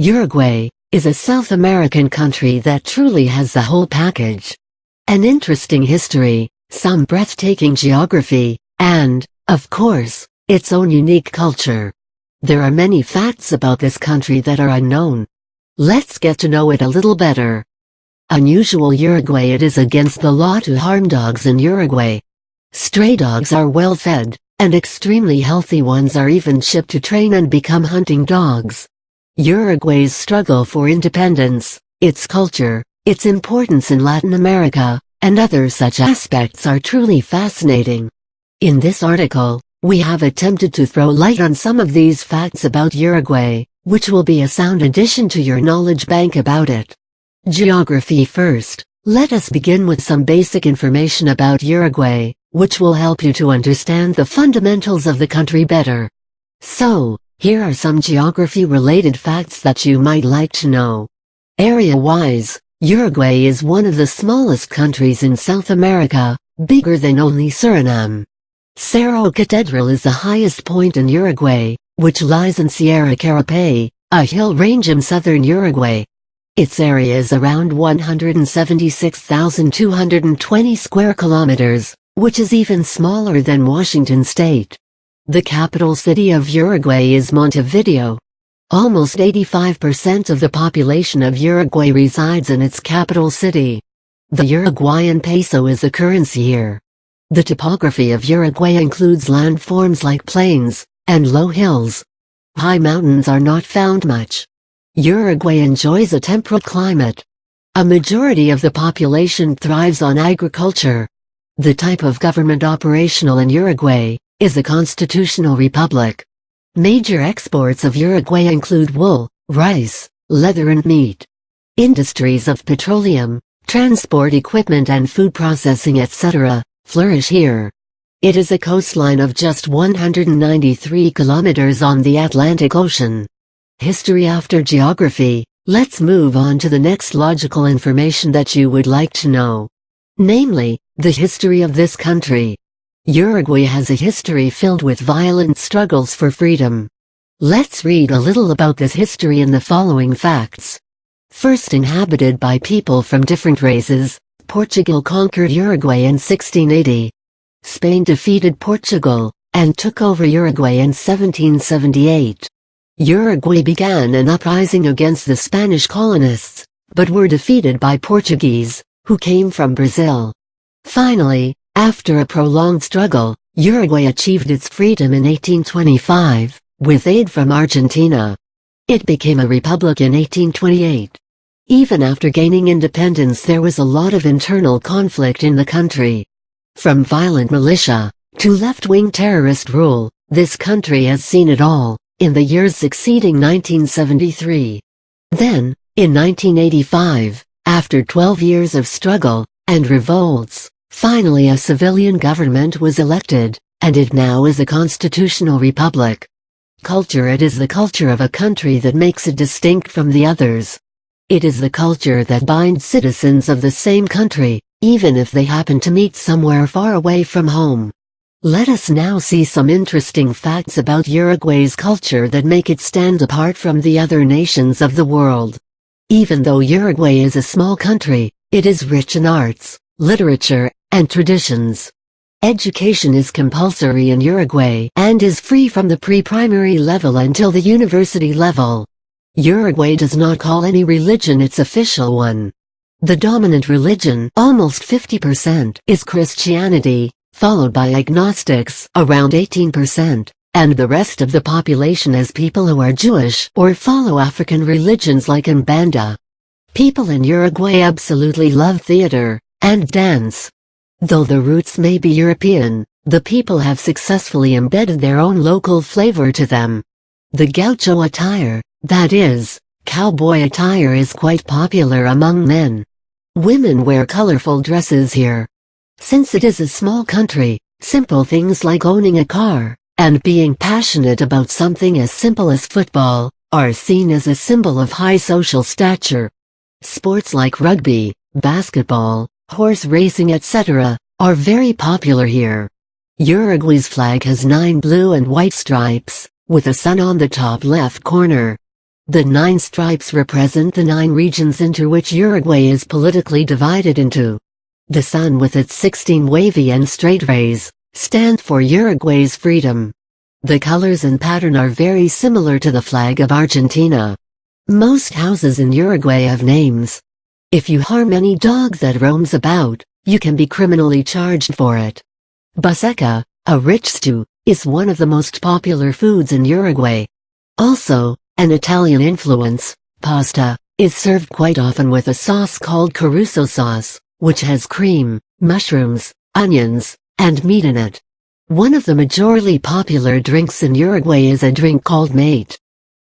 Uruguay is a South American country that truly has the whole package. An interesting history, some breathtaking geography, and, of course, its own unique culture. There are many facts about this country that are unknown. Let's get to know it a little better. Unusual Uruguay. It is against the law to harm dogs in Uruguay. Stray dogs are well fed, and extremely healthy ones are even shipped to train and become hunting dogs. Uruguay's struggle for independence, its culture, its importance in Latin America, and other such aspects are truly fascinating. In this article, we have attempted to throw light on some of these facts about Uruguay, which will be a sound addition to your knowledge bank about it. Geography first. Let us begin with some basic information about Uruguay, which will help you to understand the fundamentals of the country better. So, here are some geography-related facts that you might like to know. Area-wise, Uruguay is one of the smallest countries in South America, bigger than only Suriname. Cerro Cathedral is the highest point in Uruguay, which lies in Sierra Carapay, a hill range in southern Uruguay. Its area is around 176,220 square kilometers, which is even smaller than Washington state. The capital city of Uruguay is Montevideo. Almost 85% of the population of Uruguay resides in its capital city. The Uruguayan peso is the currency here. The topography of Uruguay includes landforms like plains and low hills. High mountains are not found much. Uruguay enjoys a temperate climate. A majority of the population thrives on agriculture. The type of government operational in Uruguay is a constitutional republic. Major exports of Uruguay include wool, rice, leather and meat. Industries of petroleum, transport equipment and food processing etc. flourish here. It is a coastline of just 193 kilometers on the Atlantic Ocean. History after geography. Let's move on to the next logical information that you would like to know. Namely, the history of this country. Uruguay has a history filled with violent struggles for freedom. Let's read a little about this history in the following facts. First inhabited by people from different races, Portugal conquered Uruguay in 1680. Spain defeated Portugal, and took over Uruguay in 1778. Uruguay began an uprising against the Spanish colonists, but were defeated by Portuguese, who came from Brazil. Finally, after a prolonged struggle, Uruguay achieved its freedom in 1825, with aid from Argentina. It became a republic in 1828. Even after gaining independence, there was a lot of internal conflict in the country. From violent militia to left-wing terrorist rule, this country has seen it all in the years succeeding 1973. Then, in 1985, after 12 years of struggle and revolts, finally a civilian government was elected, and it now is a constitutional republic. Culture. It is the culture of a country that makes it distinct from the others. It is the culture that binds citizens of the same country, even if they happen to meet somewhere far away from home. Let us now see some interesting facts about Uruguay's culture that make it stand apart from the other nations of the world. Even though Uruguay is a small country, it is rich in arts, literature, and traditions. Education is compulsory in Uruguay and is free from the pre-primary level until the university level. Uruguay does not call any religion its official one. The dominant religion, almost 50%, is Christianity, followed by agnostics, around 18%, and the rest of the population is people who are Jewish or follow African religions like Umbanda. People in Uruguay absolutely love theater and dance. Though the roots may be European, the people have successfully embedded their own local flavor to them. The gaucho attire, that is, cowboy attire, is quite popular among men. Women wear colorful dresses here. Since it is a small country, simple things like owning a car and being passionate about something as simple as football are seen as a symbol of high social stature. Sports like rugby, basketball, horse racing etc. are very popular here. Uruguay's flag has 9 blue and white stripes, with a sun on the top left corner. The 9 stripes represent the 9 regions into which Uruguay is politically divided into. The sun with its 16 wavy and straight rays stands for Uruguay's freedom. The colors and pattern are very similar to the flag of Argentina. Most houses in Uruguay have names. If you harm any dog that roams about, you can be criminally charged for it. Buseca, a rich stew, is one of the most popular foods in Uruguay. Also, an Italian influence, pasta, is served quite often with a sauce called chorizo sauce, which has cream, mushrooms, onions, and meat in it. One of the majorly popular drinks in Uruguay is a drink called mate.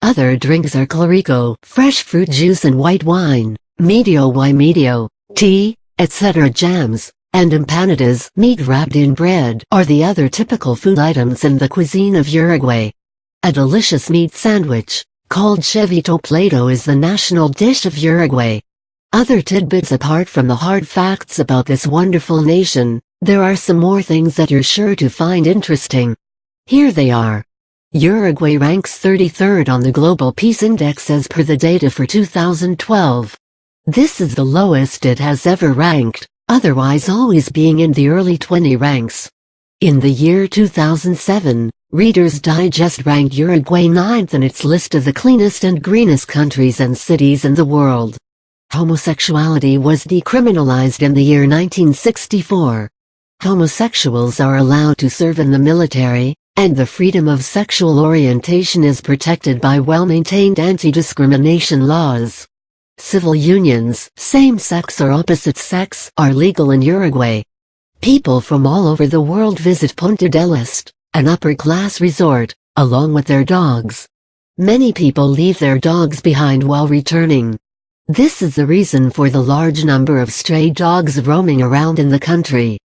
Other drinks are clarico, fresh fruit juice and white wine, medio y medio, tea, etc. Jams, and empanadas, meat wrapped in bread, are the other typical food items in the cuisine of Uruguay. A delicious meat sandwich, called chevito plato, is the national dish of Uruguay. Other tidbits apart from the hard facts about this wonderful nation, there are some more things that you're sure to find interesting. Here they are. Uruguay ranks 33rd on the Global Peace Index as per the data for 2012. This is the lowest it has ever ranked, otherwise always being in the early 20 ranks. In the year 2007, Reader's Digest ranked Uruguay 9th in its list of the cleanest and greenest countries and cities in the world. Homosexuality was decriminalized in the year 1964. Homosexuals are allowed to serve in the military, and the freedom of sexual orientation is protected by well-maintained anti-discrimination laws. Civil unions, same-sex or opposite-sex, are legal in Uruguay. People from all over the world visit Punta del Este, an upper-class resort, along with their dogs. Many people leave their dogs behind while returning. This is the reason for the large number of stray dogs roaming around in the country.